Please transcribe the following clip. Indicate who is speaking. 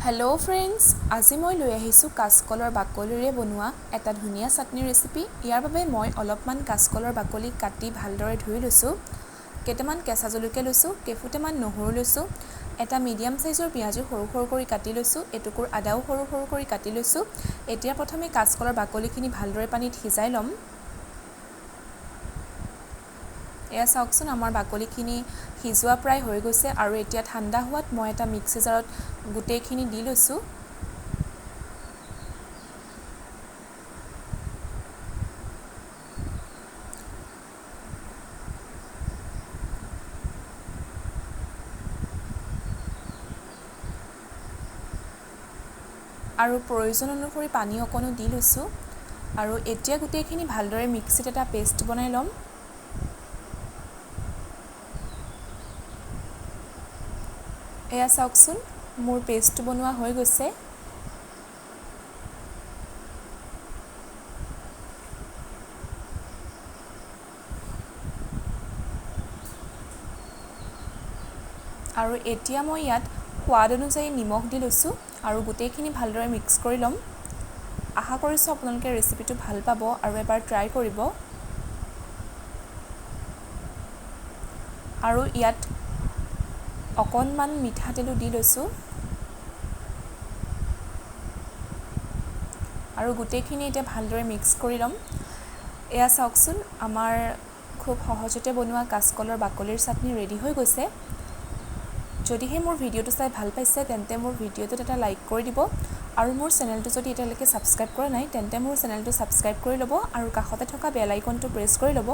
Speaker 1: Hello friends, আজি মই লৈ আহিছোঁ কাচকলৰ বাকলিৰে বনোৱা এটা ধুনীয়া চাটনি ৰেচিপি। ইয়াৰ বাবে মই অলপমান কাচকলৰ বাকলি কাটি ভালদৰে ধুই লৈছোঁ। কেইটামান কেঁচা জলকীয়া লৈছোঁ, কেইফুটামান নহৰু লৈছোঁ, এটা মিডিয়াম সাইজৰ পিঁয়াজো সৰু সৰু কৰি কাটি লৈছোঁ, এটুকুৰ আদাও সৰু সৰু কৰি কাটি লৈছোঁ। এতিয়া প্ৰথমে কাচকলৰ বাকলিখিনি ভালদৰে পানীত সিজাই ল'ম। এয়া চাওকচোন, আমাৰ বাকলিখিনি সিজোৱা প্ৰায় হৈ গৈছে আৰু এতিয়া ঠাণ্ডা হোৱাত মই এটা মিক্সি জাৰত গোটেইখিনি দি লৈছোঁ। আৰু প্ৰয়োজন অনুসৰি পানী অকণো দি লৈছোঁ আৰু এতিয়া গোটেইখিনি ভালদৰে মিক্সিত এটা পেষ্ট বনাই ল'ম। এয়া চাওকচোন, মোৰ পেষ্টটো বনোৱা হৈ গৈছে। আৰু এতিয়া মই ইয়াত সোৱাদ অনুযায়ী নিমখ দি লৈছোঁ আৰু গোটেইখিনি ভালদৰে মিক্স কৰি ল'ম। আশা কৰিছোঁ আপোনালোকে ৰেচিপিটো ভাল পাব আৰু এবাৰ ট্ৰাই কৰিব। আৰু ইয়াত অকণমান মিঠাতেলো দি লৈছোঁ আৰু গোটেইখিনি এতিয়া ভালদৰে মিক্স কৰি ল'ম। এয়া চাওকচোন, আমাৰ খুব সহজতে বনোৱা কাচকলৰ বাকলিৰ চাটনি ৰেডি হৈ গৈছে। যদিহে মোৰ ভিডিঅ'টো চাই ভাল পাইছে তেন্তে মোৰ ভিডিঅ'টোত এটা লাইক কৰি দিব আৰু মোৰ চেনেলটো যদি এতিয়ালৈকে ছাবস্ক্ৰাইব কৰা নাই তেন্তে মোৰ চেনেলটো ছাবস্ক্ৰাইব কৰি ল'ব আৰু কাষতে থকা বেল আইকনটো প্ৰেছ কৰি ল'ব।